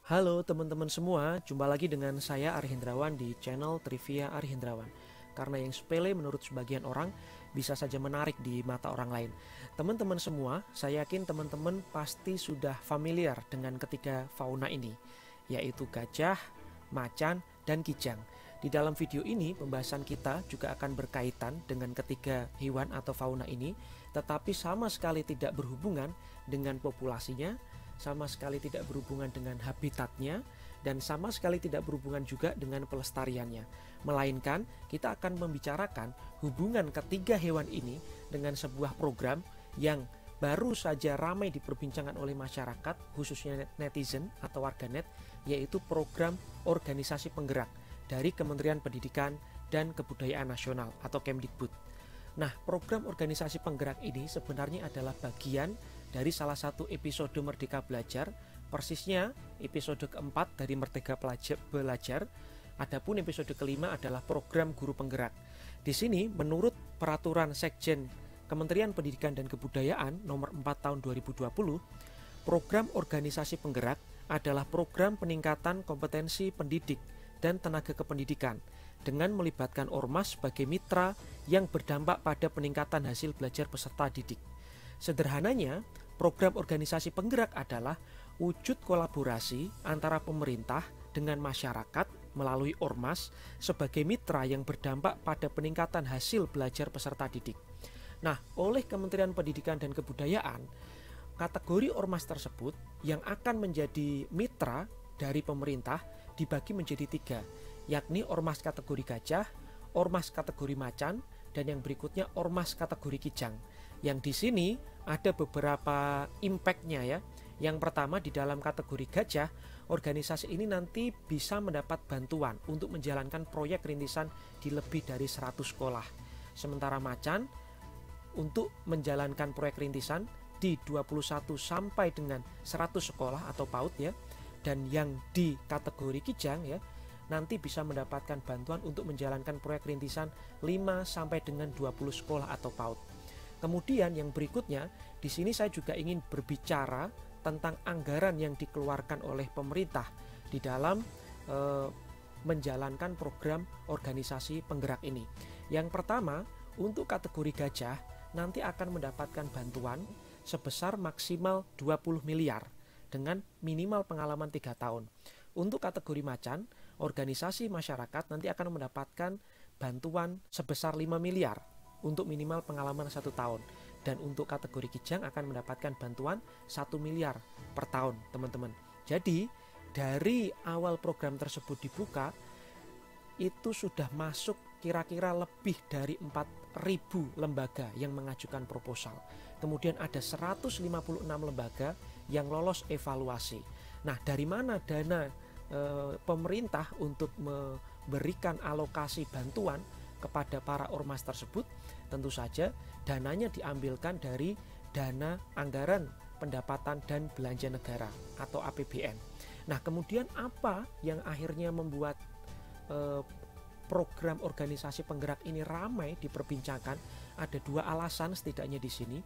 Halo teman-teman semua, jumpa lagi dengan saya Ari Hendrawan di channel Trivia Ari Hendrawan. Karena yang sepele menurut sebagian orang bisa saja menarik di mata orang lain. Teman-teman semua, saya yakin teman-teman pasti sudah familiar dengan ketiga fauna ini, yaitu gajah, macan, dan kijang. Di dalam video ini, pembahasan kita juga akan berkaitan dengan ketiga hewan atau fauna ini, tetapi sama sekali tidak berhubungan dengan populasinya, sama sekali tidak berhubungan dengan habitatnya, dan sama sekali tidak berhubungan juga dengan pelestariannya. Melainkan kita akan membicarakan hubungan ketiga hewan ini dengan sebuah program yang baru saja ramai diperbincangkan oleh masyarakat, khususnya netizen atau warganet, yaitu program organisasi penggerak dari Kementerian Pendidikan dan Kebudayaan Nasional atau Kemdikbud. Nah, program organisasi penggerak ini sebenarnya adalah bagian dari salah satu episode Merdeka Belajar, persisnya episode keempat dari Merdeka Belajar. Adapun episode kelima adalah program guru penggerak. Di sini menurut peraturan Sekjen Kementerian Pendidikan dan Kebudayaan nomor 4 tahun 2020, program organisasi penggerak adalah program peningkatan kompetensi pendidik dan tenaga kependidikan dengan melibatkan ormas sebagai mitra yang berdampak pada peningkatan hasil belajar peserta didik. Sederhananya, program organisasi penggerak adalah wujud kolaborasi antara pemerintah dengan masyarakat melalui ormas sebagai mitra yang berdampak pada peningkatan hasil belajar peserta didik. Nah, oleh Kementerian Pendidikan dan Kebudayaan, kategori ormas tersebut yang akan menjadi mitra dari pemerintah dibagi menjadi tiga, yakni ormas kategori gajah, ormas kategori macan, dan yang berikutnya ormas kategori kijang. Yang di sini ada beberapa impact-nya ya. Yang pertama, di dalam kategori gajah, organisasi ini nanti bisa mendapat bantuan untuk menjalankan proyek rintisan di lebih dari 100 sekolah. Sementara macan untuk menjalankan proyek rintisan di 21 sampai dengan 100 sekolah atau PAUD ya. Dan yang di kategori kijang ya, nanti bisa mendapatkan bantuan untuk menjalankan proyek rintisan 5 sampai dengan 20 sekolah atau PAUD. Kemudian yang berikutnya, di sini saya juga ingin berbicara tentang anggaran yang dikeluarkan oleh pemerintah di dalam menjalankan program organisasi penggerak ini. Yang pertama, untuk kategori gajah nanti akan mendapatkan bantuan sebesar maksimal 20 miliar dengan minimal pengalaman 3 tahun. Untuk kategori macan, organisasi masyarakat nanti akan mendapatkan bantuan sebesar 5 miliar untuk minimal pengalaman 1 tahun. Dan untuk kategori kijang akan mendapatkan bantuan 1 miliar per tahun, teman-teman. Jadi, dari awal program tersebut dibuka, itu sudah masuk kira-kira lebih dari 4.000 lembaga yang mengajukan proposal. Kemudian ada 156 lembaga yang lolos evaluasi. Nah, dari mana dana pemerintah untuk memberikan alokasi bantuan kepada para ormas tersebut? Tentu saja dananya diambilkan dari dana anggaran pendapatan dan belanja negara atau APBN. Nah, kemudian apa yang akhirnya membuat program organisasi penggerak ini ramai diperbincangkan? Ada dua alasan setidaknya di sini.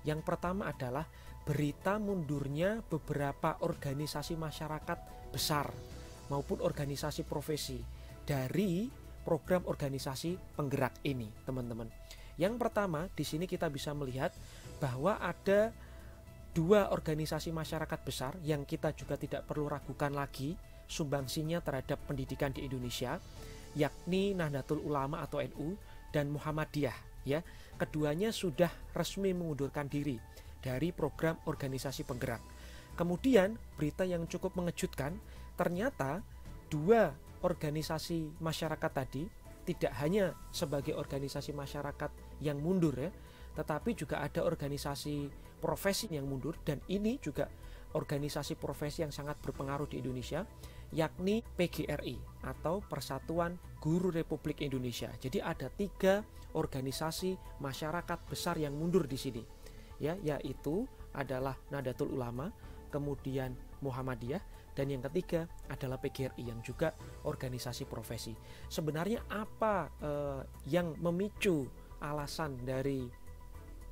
Yang pertama adalah berita mundurnya beberapa organisasi masyarakat besar maupun organisasi profesi dari program organisasi penggerak ini, teman-teman. Yang pertama, di sini kita bisa melihat bahwa ada dua organisasi masyarakat besar yang kita juga tidak perlu ragukan lagi sumbangsinya terhadap pendidikan di Indonesia, yakni Nahdlatul Ulama atau NU dan Muhammadiyah ya. Keduanya sudah resmi mengundurkan diri dari program organisasi penggerak. Kemudian berita yang cukup mengejutkan, ternyata dua organisasi masyarakat tadi tidak hanya sebagai organisasi masyarakat yang mundur ya, tetapi juga ada organisasi profesi yang mundur, dan ini juga organisasi profesi yang sangat berpengaruh di Indonesia, yakni PGRI atau Persatuan Guru Republik Indonesia. Jadi ada 3 organisasi masyarakat besar yang mundur di sini ya, yaitu adalah Nahdlatul Ulama, kemudian Muhammadiyah, dan yang ketiga adalah PGRI yang juga organisasi profesi. Sebenarnya apa yang memicu alasan dari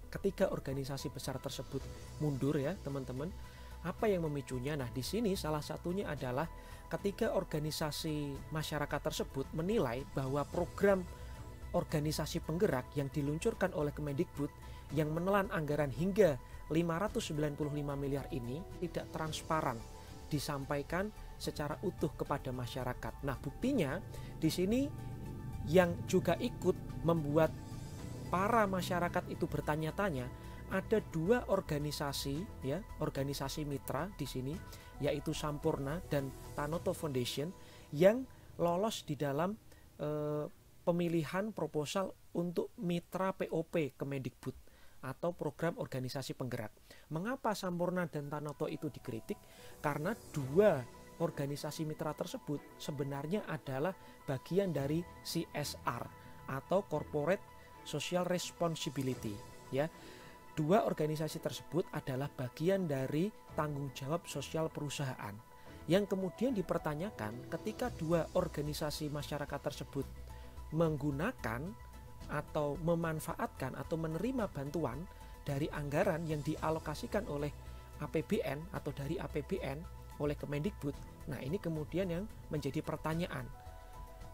ketiga organisasi besar tersebut mundur ya, teman-teman? Apa yang memicunya? Nah, di sini salah satunya adalah ketika organisasi masyarakat tersebut menilai bahwa program organisasi penggerak yang diluncurkan oleh Kemendikbud yang menelan anggaran hingga 595 miliar ini tidak transparan disampaikan secara utuh kepada masyarakat. Nah, buktinya di sini yang juga ikut membuat para masyarakat itu bertanya-tanya, ada dua organisasi ya, organisasi mitra di sini yaitu Sampurna dan Tanoto Foundation yang lolos di dalam pemilihan proposal untuk mitra POP Kemendikbud atau program organisasi penggerak. Mengapa Sampurna dan Tanoto itu dikritik? Karena dua organisasi mitra tersebut sebenarnya adalah bagian dari CSR atau Corporate Social Responsibility ya. Dua organisasi tersebut adalah bagian dari tanggung jawab sosial perusahaan yang kemudian dipertanyakan ketika dua organisasi masyarakat tersebut menggunakan atau memanfaatkan atau menerima bantuan dari anggaran yang dialokasikan oleh APBN atau dari APBN oleh Kemendikbud. Nah, ini kemudian yang menjadi pertanyaan.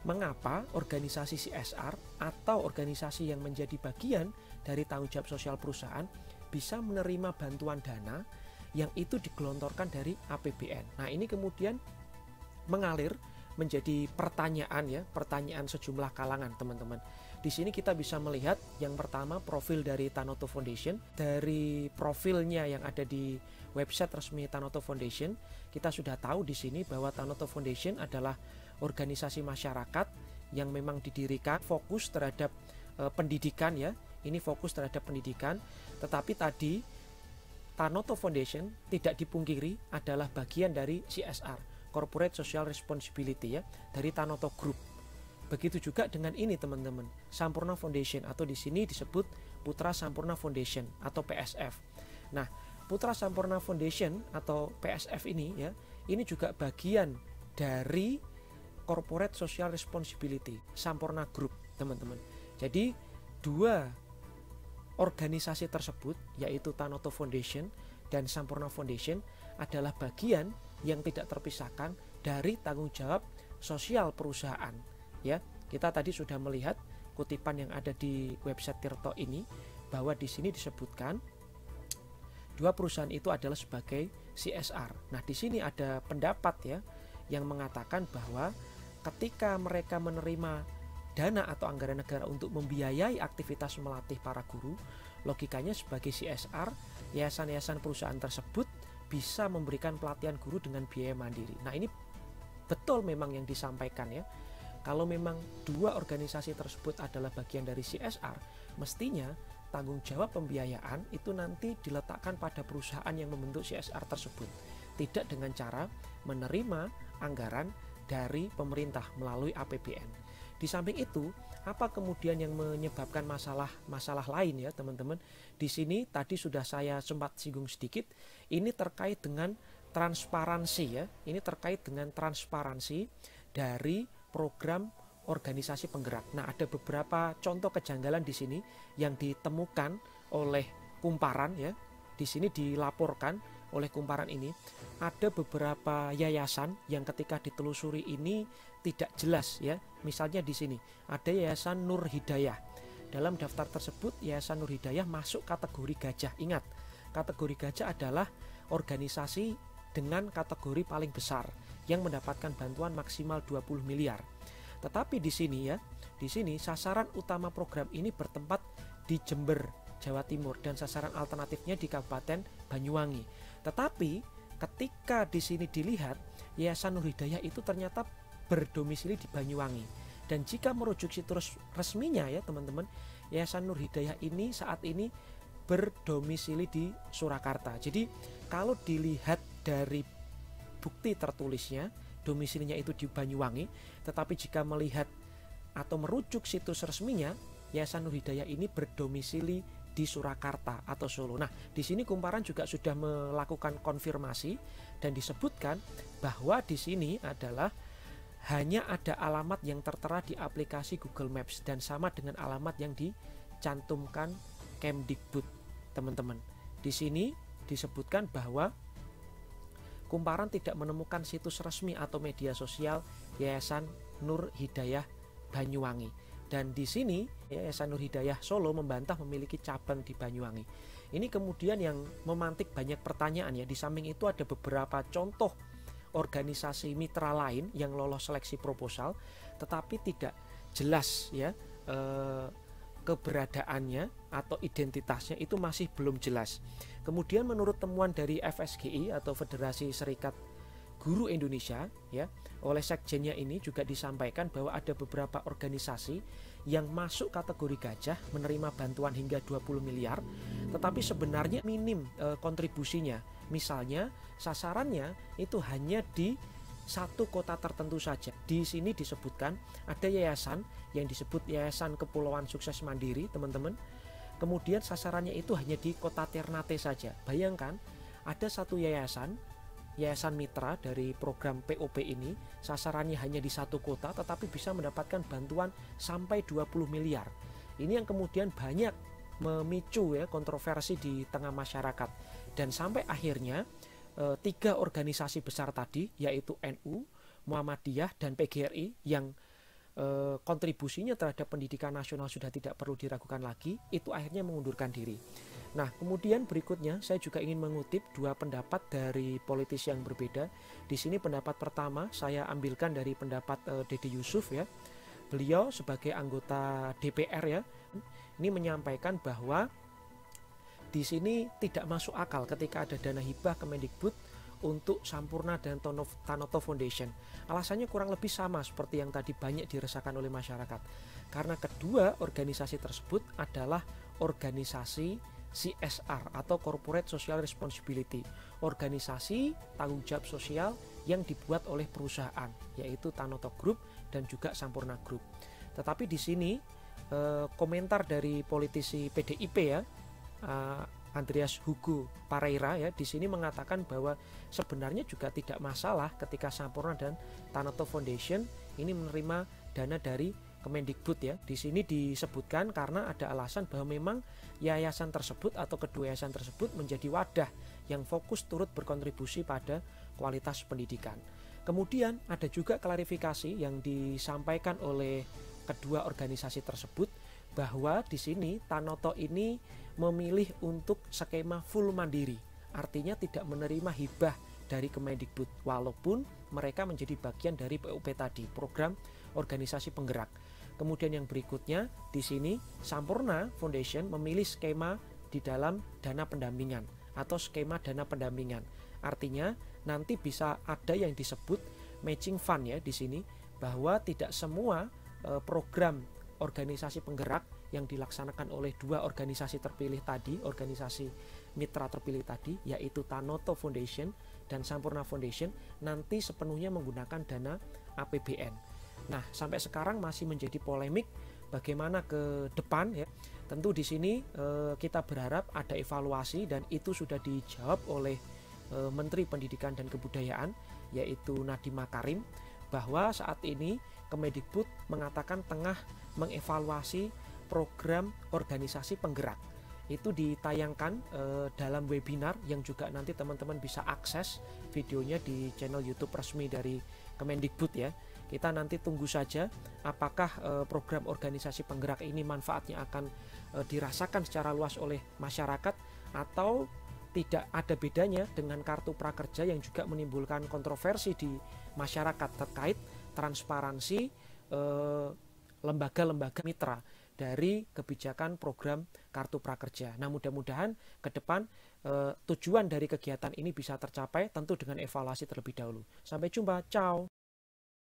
Mengapa organisasi CSR atau organisasi yang menjadi bagian dari tanggung jawab sosial perusahaan bisa menerima bantuan dana yang itu digelontorkan dari APBN? Nah, ini kemudian mengalir menjadi pertanyaan ya, pertanyaan sejumlah kalangan, teman-teman. Di sini kita bisa melihat yang pertama profil dari Tanoto Foundation. Dari profilnya yang ada di website resmi Tanoto Foundation, kita sudah tahu di sini bahwa Tanoto Foundation adalah organisasi masyarakat yang memang didirikan fokus terhadap pendidikan ya. Ini fokus terhadap pendidikan, tetapi tadi Tanoto Foundation tidak dipungkiri adalah bagian dari CSR, Corporate Social Responsibility ya, dari Tanoto Group. Begitu juga dengan ini teman-teman, Sampurna Foundation atau di sini disebut Putra Sampurna Foundation atau PSF. Nah, Putra Sampurna Foundation atau PSF ini ya, ini juga bagian dari Corporate Social Responsibility Sampurna Group, teman-teman. Jadi dua organisasi tersebut yaitu Tanoto Foundation dan Sampurna Foundation adalah bagian yang tidak terpisahkan dari tanggung jawab sosial perusahaan. Ya, kita tadi sudah melihat kutipan yang ada di website Tirto ini bahwa di sini disebutkan dua perusahaan itu adalah sebagai CSR. Nah, di sini ada pendapat ya yang mengatakan bahwa ketika mereka menerima dana atau anggaran negara untuk membiayai aktivitas melatih para guru, logikanya sebagai CSR, yayasan-yayasan perusahaan tersebut bisa memberikan pelatihan guru dengan biaya mandiri. Nah, ini betul memang yang disampaikan ya. Kalau memang dua organisasi tersebut adalah bagian dari CSR, mestinya tanggung jawab pembiayaan itu nanti diletakkan pada perusahaan yang membentuk CSR tersebut, tidak dengan cara menerima anggaran dari pemerintah melalui APBN. Di samping itu, apa kemudian yang menyebabkan masalah lain ya teman-teman? Di sini tadi sudah saya sempat singgung sedikit, ini terkait dengan transparansi ya. Ini terkait dengan transparansi dari program organisasi penggerak. Nah, ada beberapa contoh kejanggalan di sini yang ditemukan oleh Kumparan ya. Di sini dilaporkan oleh Kumparan ini ada beberapa yayasan yang ketika ditelusuri ini tidak jelas ya. Misalnya di sini ada Yayasan Nur Hidayah. Dalam daftar tersebut Yayasan Nur Hidayah masuk kategori gajah. Ingat, kategori gajah adalah organisasi dengan kategori paling besar yang mendapatkan bantuan maksimal 20 miliar. Tetapi di sini ya, di sini sasaran utama program ini bertempat di Jember, Jawa Timur, dan sasaran alternatifnya di Kabupaten Banyuwangi. Tetapi ketika di sini dilihat, Yayasan Nur Hidayah itu ternyata berdomisili di Banyuwangi. Dan jika merujuk situs resminya ya teman-teman, Yayasan Nur Hidayah ini saat ini berdomisili di Surakarta. Jadi kalau dilihat dari bukti tertulisnya, domisilinya itu di Banyuwangi, tetapi jika melihat atau merujuk situs resminya, Yayasan Nur Hidayah ini berdomisili di Surakarta atau Solo. Nah, di sini Kumparan juga sudah melakukan konfirmasi dan disebutkan bahwa di sini adalah hanya ada alamat yang tertera di aplikasi Google Maps dan sama dengan alamat yang dicantumkan Kemdikbud, teman-teman. Di sini disebutkan bahwa Kumparan tidak menemukan situs resmi atau media sosial Yayasan Nur Hidayah Banyuwangi. Dan di sini Yayasan Nur Hidayah Solo membantah memiliki cabang di Banyuwangi. Ini kemudian yang memantik banyak pertanyaan ya. Di samping itu ada beberapa contoh organisasi mitra lain yang lolos seleksi proposal, tetapi tidak jelas ya keberadaannya atau identitasnya itu masih belum jelas. Kemudian menurut temuan dari FSGI atau Federasi Serikat Guru Indonesia ya, oleh sekjennya ini juga disampaikan bahwa ada beberapa organisasi yang masuk kategori gajah menerima bantuan hingga 20 miliar, tetapi sebenarnya minim kontribusinya. Misalnya sasarannya itu hanya di satu kota tertentu saja. Di sini disebutkan ada yayasan yang disebut Yayasan Kepulauan Sukses Mandiri, teman-teman. Kemudian sasarannya itu hanya di kota Ternate saja. Bayangkan ada satu yayasan mitra dari program POP ini, sasarannya hanya di satu kota tetapi bisa mendapatkan bantuan sampai 20 miliar. Ini yang kemudian banyak memicu ya kontroversi di tengah masyarakat. Dan sampai akhirnya 3 organisasi besar tadi, yaitu NU, Muhammadiyah, dan PGRI yang kontribusinya terhadap pendidikan nasional sudah tidak perlu diragukan lagi, itu akhirnya mengundurkan diri. Nah, kemudian berikutnya saya juga ingin mengutip 2 pendapat dari politisi yang berbeda. Di sini pendapat pertama saya ambilkan dari pendapat Dede Yusuf ya. Beliau sebagai anggota DPR ya, ini menyampaikan bahwa di sini tidak masuk akal ketika ada dana hibah Kemendikbud untuk Sampurna dan Tanoto Foundation. Alasannya kurang lebih sama seperti yang tadi banyak dirasakan oleh masyarakat. Karena kedua organisasi tersebut adalah organisasi CSR atau Corporate Social Responsibility, organisasi tanggung jawab sosial yang dibuat oleh perusahaan, yaitu Tanoto Group dan juga Sampurna Group. Tetapi di sini komentar dari politisi PDIP ya, Andreas Hugo Pareira ya, di sini mengatakan bahwa sebenarnya juga tidak masalah ketika Sampurna dan Tanoto Foundation ini menerima dana dari Kemendikbud ya. Di sini disebutkan karena ada alasan bahwa memang yayasan tersebut atau kedua yayasan tersebut menjadi wadah yang fokus turut berkontribusi pada kualitas pendidikan. Kemudian ada juga klarifikasi yang disampaikan oleh kedua organisasi tersebut bahwa di sini Tanoto ini memilih untuk skema full mandiri, artinya tidak menerima hibah dari Kemendikbud walaupun mereka menjadi bagian dari POP tadi, program organisasi penggerak. Kemudian yang berikutnya di sini Sampurna Foundation memilih skema di dalam dana pendampingan atau skema dana pendampingan. Artinya nanti bisa ada yang disebut matching fund ya di sini, bahwa tidak semua program organisasi penggerak yang dilaksanakan oleh 2 organisasi terpilih tadi, organisasi mitra terpilih tadi, yaitu Tanoto Foundation dan Sampurna Foundation, nanti sepenuhnya menggunakan dana APBN. Nah, sampai sekarang masih menjadi polemik bagaimana ke depan ya. Tentu di sini kita berharap ada evaluasi dan itu sudah dijawab oleh Menteri Pendidikan dan Kebudayaan, yaitu Nadiem Makarim, bahwa saat ini Kemendikbud mengatakan tengah mengevaluasi program organisasi penggerak. Itu ditayangkan dalam webinar yang juga nanti teman-teman bisa akses videonya di channel YouTube resmi dari Kemendikbud ya. Kita nanti tunggu saja apakah program organisasi penggerak ini manfaatnya akan dirasakan secara luas oleh masyarakat atau tidak ada bedanya dengan kartu prakerja yang juga menimbulkan kontroversi di masyarakat terkait transparansi lembaga-lembaga mitra dari kebijakan program kartu prakerja. Nah, mudah-mudahan ke depan tujuan dari kegiatan ini bisa tercapai, tentu dengan evaluasi terlebih dahulu. Sampai jumpa, ciao.